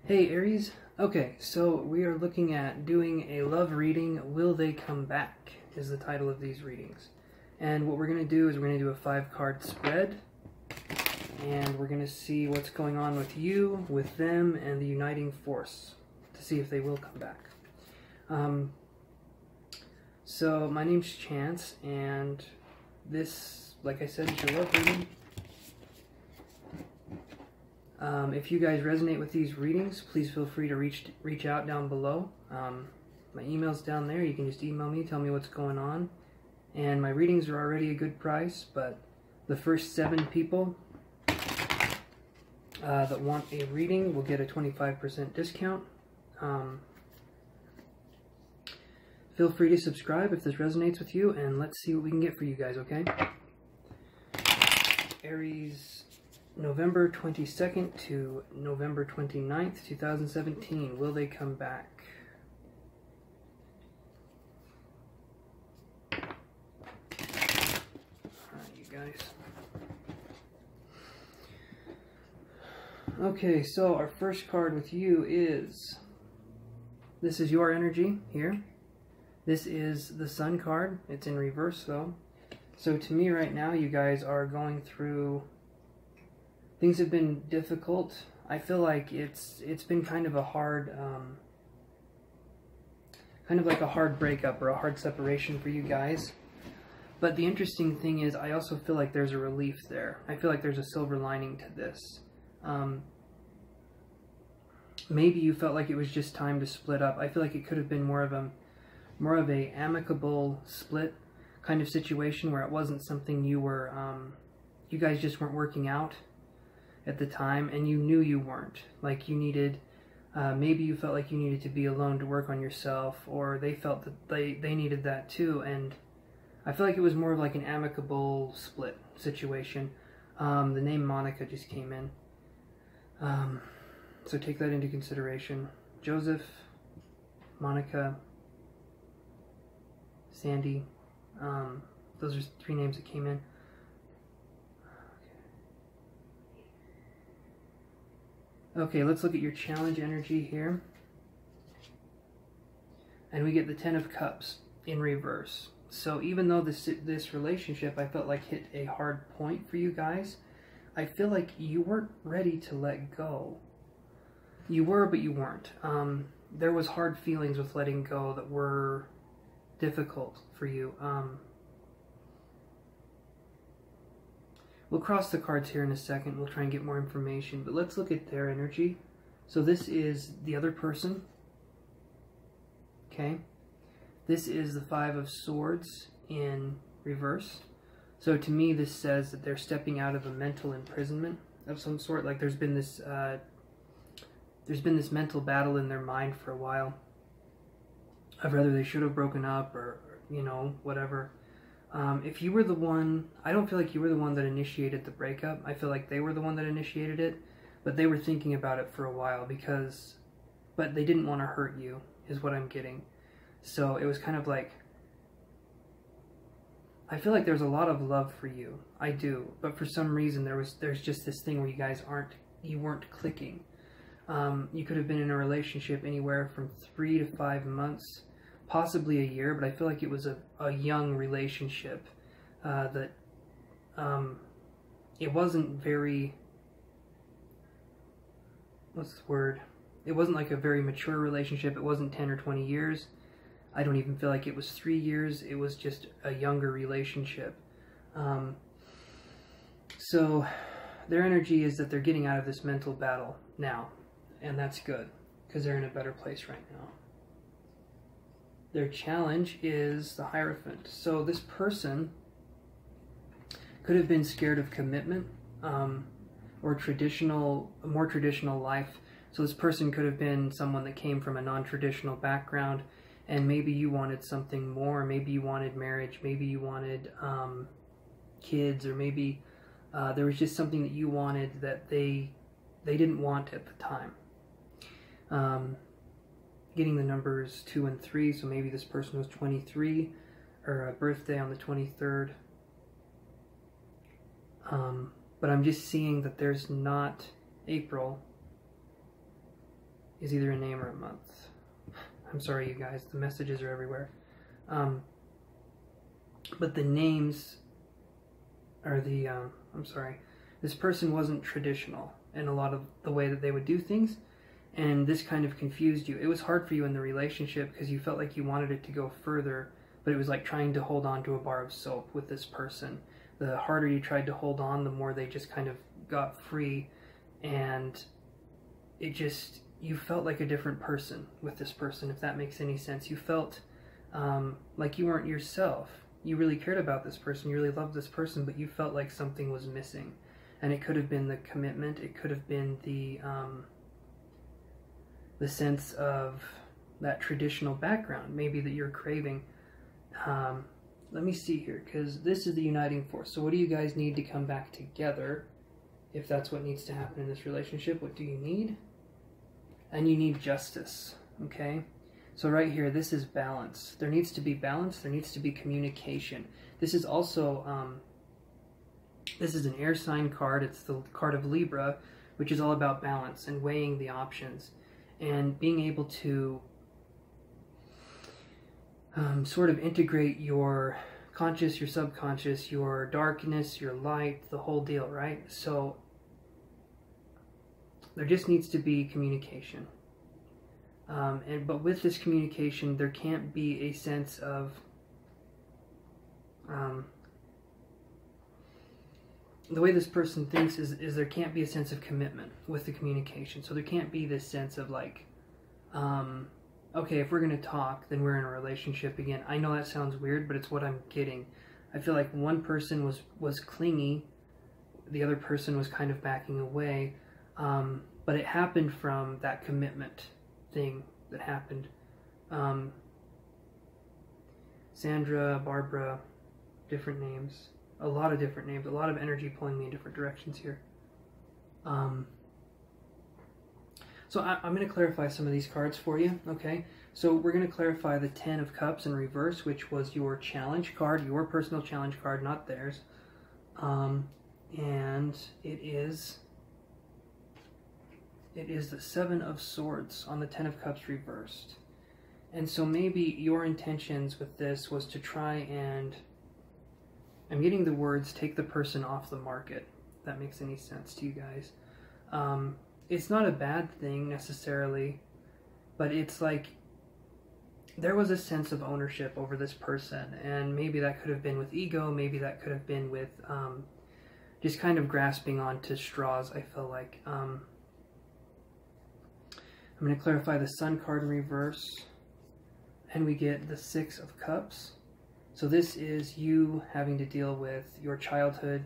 Hey Aries, okay, so we are looking at doing a love reading. Will they come back is the title of these readings. And what we're going to do is we're going to do a 5-card spread, and we're going to see what's going on with you, with them, and the uniting force to see if they will come back. So my name's Chance, and this, like I said, is your love reading. If you guys resonate with these readings, please feel free to reach out down below. My email's down there. You can just email me, tell me what's going on. And my readings are already a good price, but the first 7 people that want a reading will get a 25% discount. Feel free to subscribe if this resonates with you, and let's see what we can get for you guys, okay? Aries November 22nd to November 29th, 2017. Will they come back? Alright, you guys. Okay, so our first card with you is... This is your energy here. This is the Sun card. It's in reverse, though. So to me right now, you guys are going through... Things have been difficult. I feel like it's been kind of a hard, kind of like a hard breakup or a hard separation for you guys. But the interesting thing is, I also feel like there's a relief there. I feel like there's a silver lining to this. Maybe you felt like it was just time to split up. I feel like it could have been more of a amicable split kind of situation where it wasn't something you were, you guys just weren't working out at the time, and you knew you weren't. Like you needed, maybe you felt like you needed to be alone to work on yourself, or they felt that they needed that too, and I feel like it was more of like an amicable split situation. The name Monica just came in, so take that into consideration. Joseph, Monica, Sandy, those are 3 names that came in. Okay, let's look at your challenge energy here. And we get the 10 of Cups in reverse. So even though this relationship I felt like hit a hard point for you guys, I feel like you weren't ready to let go. You were, but you weren't. There was hard feelings with letting go that were difficult for you. We'll cross the cards here in a second. We'll try and get more information, but let's look at their energy. So this is the other person. Okay. This is the 5 of Swords in reverse. So to me, this says that they're stepping out of a mental imprisonment of some sort. Like there's been this mental battle in their mind for a while of whether they should have broken up or you know, whatever. If you were the one, I don't feel like you were the one that initiated the breakup. I feel like they were the one that initiated it, but they were thinking about it for a while but they didn't want to hurt you, is what I'm getting. So it was kind of like, I feel like there's a lot of love for you. I do, but for some reason there's just this thing where you guys weren't clicking. You could have been in a relationship anywhere from 3 to 5 months. Possibly a year, but I feel like it was a young relationship that it wasn't very, what's the word? It wasn't like a very mature relationship. It wasn't 10 or 20 years. I don't even feel like it was 3 years. It was just a younger relationship. So their energy is that they're getting out of this mental battle now, and that's good because they're in a better place right now. Their challenge is the Hierophant. So this person could have been scared of commitment or more traditional life. So this person could have been someone that came from a non-traditional background, and maybe you wanted something more. Maybe you wanted marriage. Maybe you wanted kids, or maybe there was just something that you wanted that they didn't want at the time. Getting the numbers 2 and 3, so maybe this person was 23, or a birthday on the 23rd. But I'm just seeing that there's not April. is either a name or a month. I'm sorry, you guys, the messages are everywhere. But the names are the, I'm sorry, this person wasn't traditional in a lot of the way that they would do things, and this kind of confused you. It was hard for you in the relationship because you felt like you wanted it to go further, but it was like trying to hold on to a bar of soap with this person. The harder you tried to hold on, the more they just kind of got free, and it just, you felt like a different person with this person, if that makes any sense. You felt like you weren't yourself. You really cared about this person, you really loved this person, but you felt like something was missing. And it could have been the commitment, it could have been the sense of that traditional background, maybe that you're craving. Let me see here, because this is the uniting force. So what do you guys need to come back together? If that's what needs to happen in this relationship, what do you need? And you need justice, okay? So right here, this is balance. There needs to be balance, there needs to be communication. This is also, this is an air sign card. It's the card of Libra, which is all about balance and weighing the options and being able to sort of integrate your conscious, your subconscious, your darkness, your light, the whole deal, right? So there just needs to be communication. But with this communication, there can't be a sense of the way this person thinks is there can't be a sense of commitment with the communication. So there can't be this sense of like, okay, if we're going to talk, then we're in a relationship again. I know that sounds weird, but it's what I'm getting. I feel like one person was clingy, the other person was kind of backing away, but it happened from that commitment thing that happened. Sandra, Barbara, different names, a lot of different names, a lot of energy pulling me in different directions here. So I'm going to clarify some of these cards for you, okay? So we're going to clarify the 10 of Cups in reverse, which was your challenge card, your personal challenge card, not theirs. And it is the 7 of Swords on the 10 of Cups reversed. And so maybe your intentions with this was to try and, I'm getting the words, take the person off the market, if that makes any sense to you guys. It's not a bad thing necessarily, but it's like there was a sense of ownership over this person, and maybe that could have been with ego, maybe that could have been with just kind of grasping onto straws, I feel like. I'm going to clarify the Sun card in reverse, and we get the 6 of Cups. So this is you having to deal with your childhood,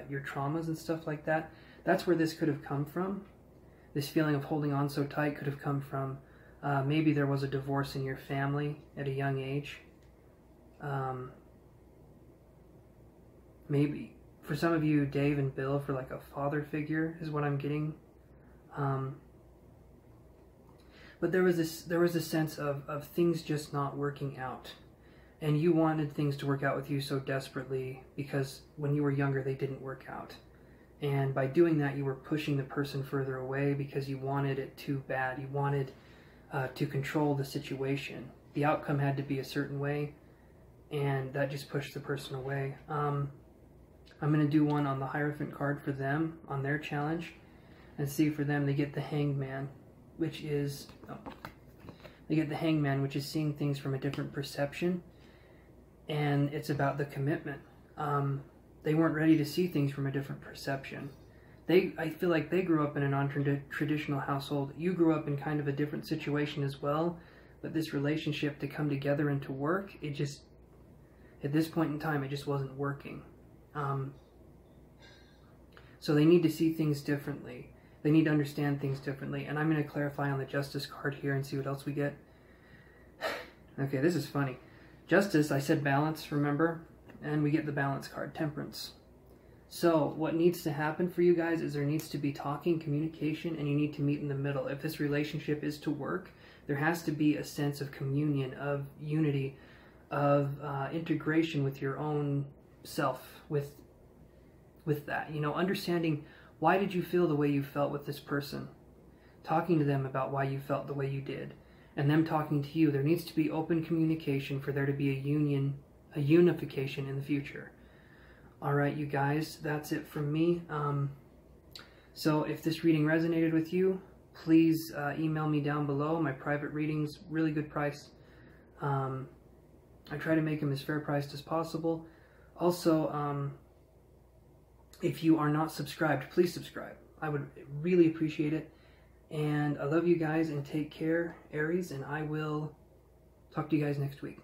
your traumas and stuff like that. That's where this could have come from. This feeling of holding on so tight could have come from maybe there was a divorce in your family at a young age. Maybe for some of you, Dave and Bill, for like a father figure is what I'm getting. But there was a sense of things just not working out. And you wanted things to work out with you so desperately because when you were younger, they didn't work out. And by doing that, you were pushing the person further away because you wanted it too bad. You wanted to control the situation. The outcome had to be a certain way, and that just pushed the person away. I'm going to do one on the Hierophant card for them, on their challenge, and see for them they get the Hangman, which is... they get the Hangman, which is seeing things from a different perception, and it's about the commitment. They weren't ready to see things from a different perception. I feel like they grew up in a non-traditional household. You grew up in kind of a different situation as well, but this relationship to come together and to work, it just, at this point in time, it just wasn't working. So they need to see things differently. They need to understand things differently. And I'm going to clarify on the Justice card here and see what else we get. Okay, this is funny. Justice, I said balance, remember? And we get the Balance card, Temperance. So what needs to happen for you guys is there needs to be talking, communication, and you need to meet in the middle. If this relationship is to work, there has to be a sense of communion, of unity, of integration with your own self, with that. You know, understanding why did you feel the way you felt with this person? talking to them about why you felt the way you did, and them talking to you. There needs to be open communication for there to be a unification in the future. All right, you guys, that's it from me. So if this reading resonated with you, please email me down below. My private readings, really good price. I try to make them as fair priced as possible. Also, if you are not subscribed, please subscribe. I would really appreciate it. And I love you guys, and take care, Aries, and I will talk to you guys next week.